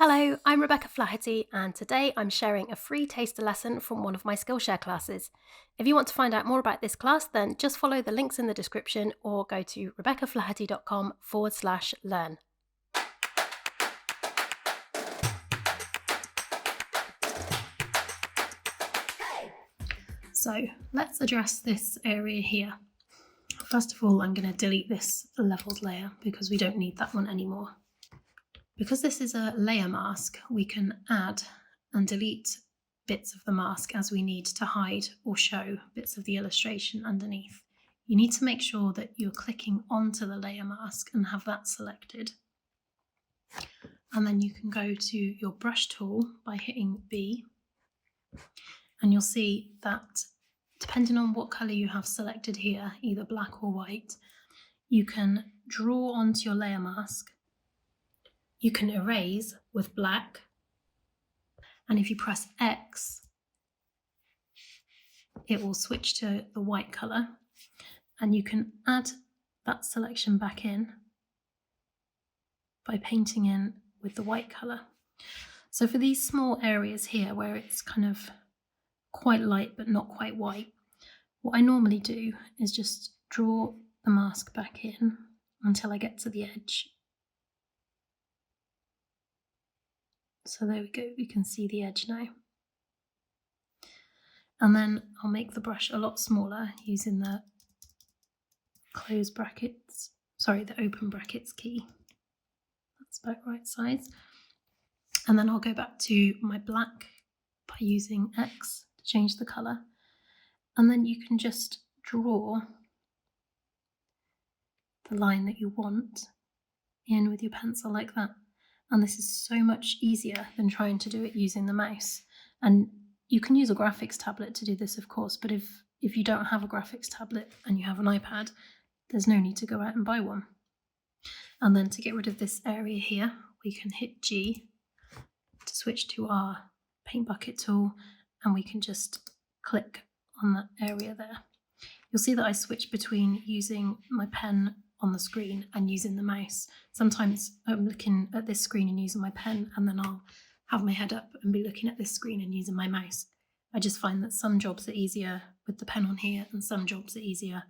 Hello, I'm Rebecca Flaherty, and today I'm sharing a free taster lesson from one of my Skillshare classes. If you want to find out more about this class, then just follow the links in the description or go to rebeccaflaherty.com/learn. So let's address this area here. First of all, I'm going to delete this leveled layer because we don't need that one anymore. Because this is a layer mask, we can add and delete bits of the mask as we need to hide or show bits of the illustration underneath. You need to make sure that you're clicking onto the layer mask and have that selected. And then you can go to your brush tool by hitting B, and you'll see that depending on what colour you have selected here, either black or white, you can draw onto your layer mask. You can erase with black, and if you press X, it will switch to the white colour, and you can add that selection back in by painting in with the white colour. So for these small areas here where it's kind of quite light but not quite white, what I normally do is just draw the mask back in until I get to the edge. So there we go, we can see the edge now. And then I'll make the brush a lot smaller using the the open brackets key. That's about right size. And then I'll go back to my black by using X to change the colour. And then you can just draw the line that you want in with your pencil like that. And this is so much easier than trying to do it using the mouse. And you can use a graphics tablet to do this, of course, but if you don't have a graphics tablet and you have an iPad, there's no need to go out and buy one. And then to get rid of this area here, we can hit G to switch to our paint bucket tool, and we can just click on that area there. You'll see that I switch between using my pen on the screen and using the mouse. Sometimes I'm looking at this screen and using my pen, and then I'll have my head up and be looking at this screen and using my mouse. I just find that some jobs are easier with the pen on here and some jobs are easier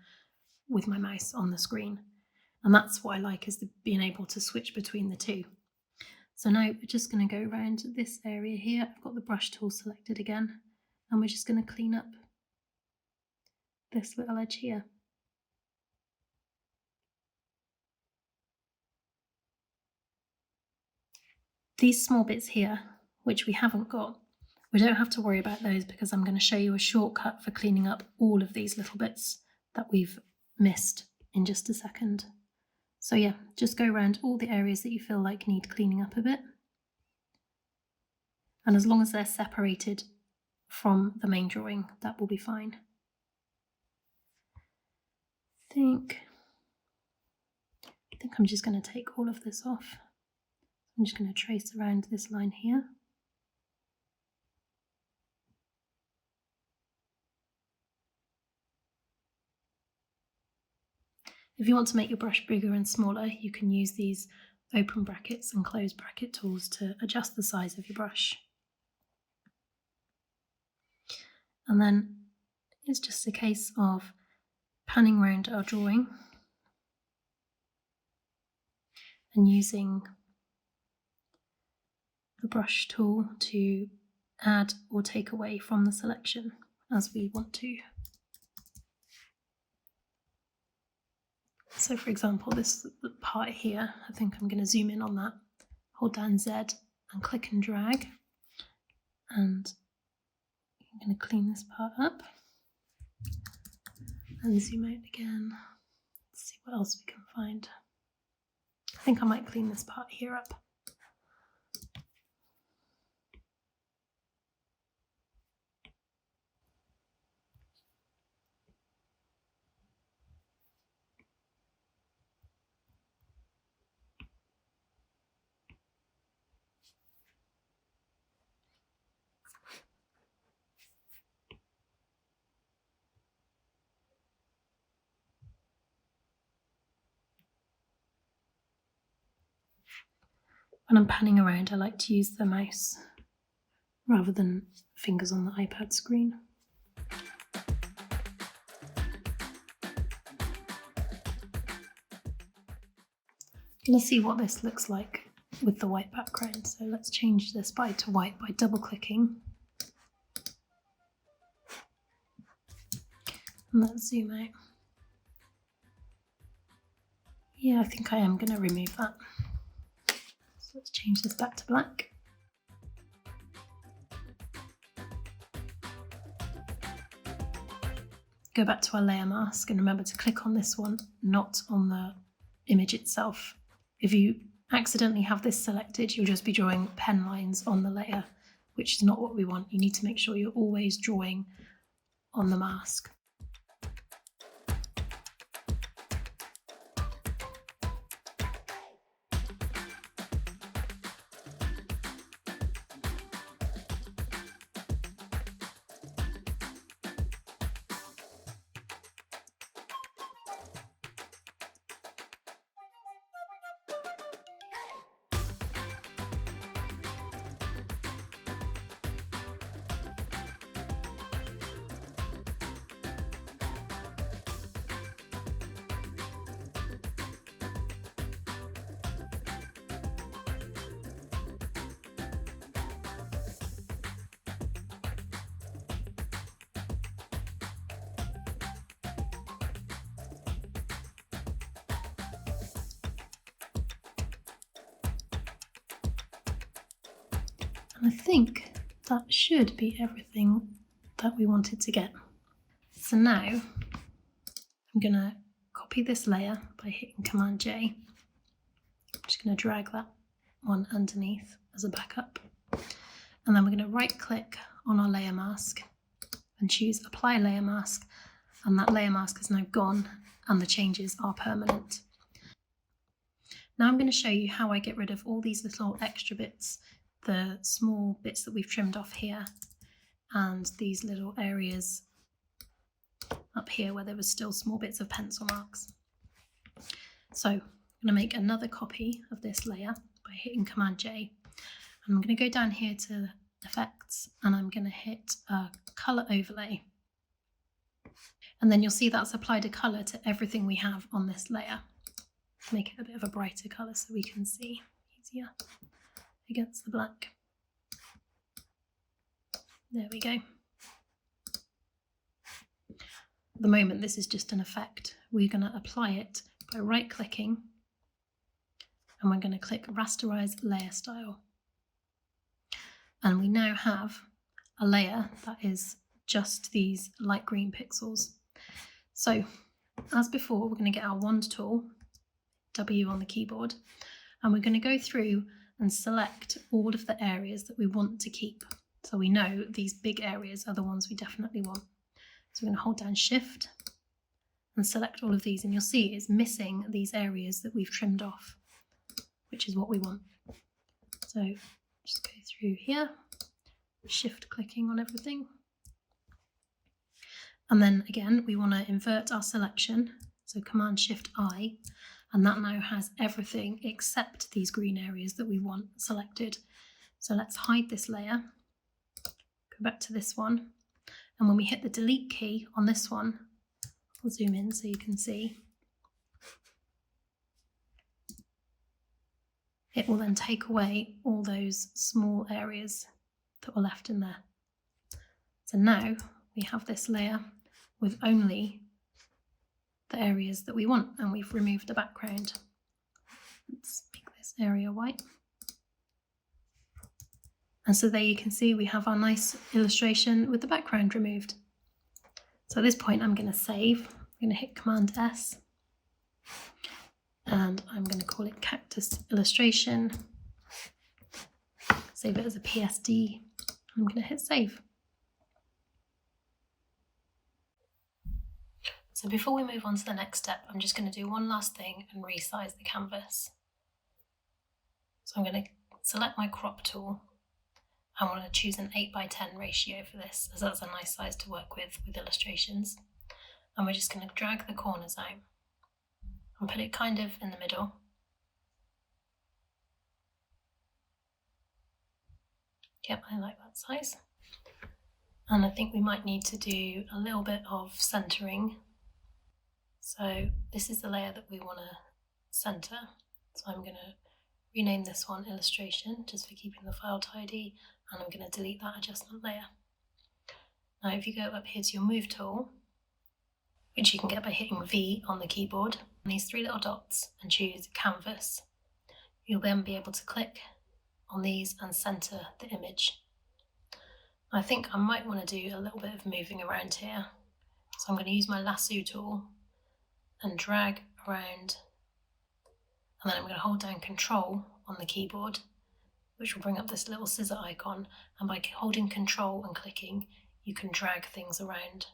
with my mouse on the screen. And that's what I like, is being able to switch between the two. So now we're just going to go around this area here. I've got the brush tool selected again, and we're just going to clean up this little edge here. These small bits here, which we haven't got, we don't have to worry about those because I'm going to show you a shortcut for cleaning up all of these little bits that we've missed in just a second. So yeah, just go around all the areas that you feel like need cleaning up a bit. And as long as they're separated from the main drawing, that will be fine. I think I'm just going to take all of this off. I'm just going to trace around this line here. If you want to make your brush bigger and smaller, you can use these open brackets and close bracket tools to adjust the size of your brush. And then it's just a case of panning around our drawing and using the brush tool to add or take away from the selection as we want to. So for example, this part here, I think I'm going to zoom in on that, hold down Z and click and drag, and I'm going to clean this part up and zoom out again. Let's see what else we can find. I think I might clean this part here up. when I'm panning around, I like to use the mouse rather than fingers on the iPad screen. Let's see what this looks like with the white background. So let's change this to white by double clicking. And let's zoom out. Yeah, I think I am going to remove that. So let's change this back to black. Go back to our layer mask and remember to click on this one, not on the image itself. If you accidentally have this selected, you'll just be drawing pen lines on the layer, which is not what we want. You need to make sure you're always drawing on the mask. And I think that should be everything that we wanted to get. So now I'm going to copy this layer by hitting Command J. I'm just going to drag that one underneath as a backup. And then we're going to right click on our layer mask and choose Apply Layer Mask. And that layer mask is now gone and the changes are permanent. Now I'm going to show you how I get rid of all these little extra bits, the small bits that we've trimmed off here and these little areas up here where there was still small bits of pencil marks. So I'm going to make another copy of this layer by hitting Command J. And I'm going to go down here to Effects and I'm going to hit Colour Overlay. And then you'll see that's applied a colour to everything we have on this layer. Make it a bit of a brighter colour so we can see easier against the black. There we go. At the moment this is just an effect. We're going to apply it by right clicking and we're going to click Rasterize Layer Style. And we now have a layer that is just these light green pixels. So as before, we're going to get our wand tool, W on the keyboard, and we're going to go through and select all of the areas that we want to keep. So we know these big areas are the ones we definitely want. So we're going to hold down Shift and select all of these, and you'll see it's missing these areas that we've trimmed off, which is what we want. So just go through here, Shift clicking on everything. And then again, we want to invert our selection. So Command Shift I, and that now has everything except these green areas that we want selected. So let's hide this layer, go back to this one, and when we hit the delete key on this one, I'll zoom in so you can see, it will then take away all those small areas that were left in there. So now we have this layer with only the areas that we want, and we've removed the background. Let's make this area white. And so there you can see we have our nice illustration with the background removed. So at this point I'm going to save. I'm going to hit Command S and I'm going to call it Cactus Illustration. Save it as a PSD. I'm going to hit save. So before we move on to the next step, I'm just going to do one last thing and resize the canvas. So I'm going to select my crop tool. I want to choose an 8:10 ratio for this, as that's a nice size to work with illustrations. And we're just going to drag the corners out and put it kind of in the middle. Yep, I like that size. And I think we might need to do a little bit of centering. So this is the layer that we want to center. So I'm going to rename this one illustration just for keeping the file tidy, and I'm going to delete that adjustment layer. Now if you go up here to your move tool, which you can get by hitting V on the keyboard, and these three little dots, and choose canvas, you'll then be able to click on these and center the image. I think I might want to do a little bit of moving around here. So I'm going to use my lasso tool and drag around, and then I'm going to hold down Control on the keyboard, which will bring up this little scissor icon, and by holding Control and clicking, you can drag things around.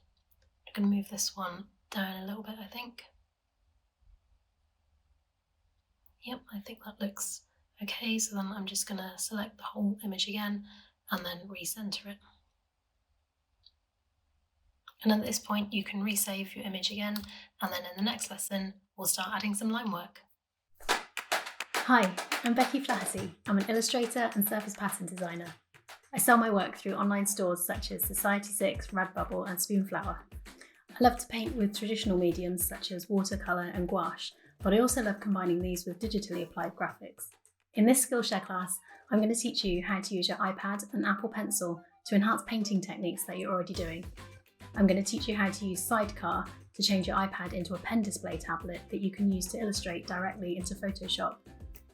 I'm going to move this one down a little bit, I think. Yep, I think that looks okay, so then I'm just going to select the whole image again and then recenter it. And at this point you can resave your image again, and then in the next lesson we'll start adding some line work. Hi, I'm Becky Flaherty. I'm an illustrator and surface pattern designer. I sell my work through online stores such as Society6, Redbubble and Spoonflower. I love to paint with traditional mediums such as watercolour and gouache, but I also love combining these with digitally applied graphics. In this Skillshare class, I'm going to teach you how to use your iPad and Apple Pencil to enhance painting techniques that you're already doing. I'm going to teach you how to use Sidecar to change your iPad into a pen display tablet that you can use to illustrate directly into Photoshop.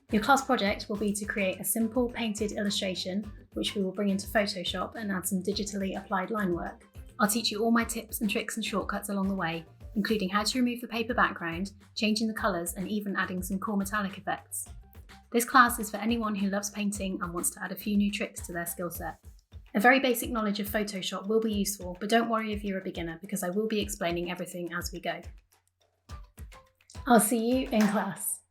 Your class project will be to create a simple painted illustration, which we will bring into Photoshop and add some digitally applied line work. I'll teach you all my tips and tricks and shortcuts along the way, including how to remove the paper background, changing the colours and even adding some cool metallic effects. This class is for anyone who loves painting and wants to add a few new tricks to their skill set. A very basic knowledge of Photoshop will be useful, but don't worry if you're a beginner because I will be explaining everything as we go. I'll see you in class.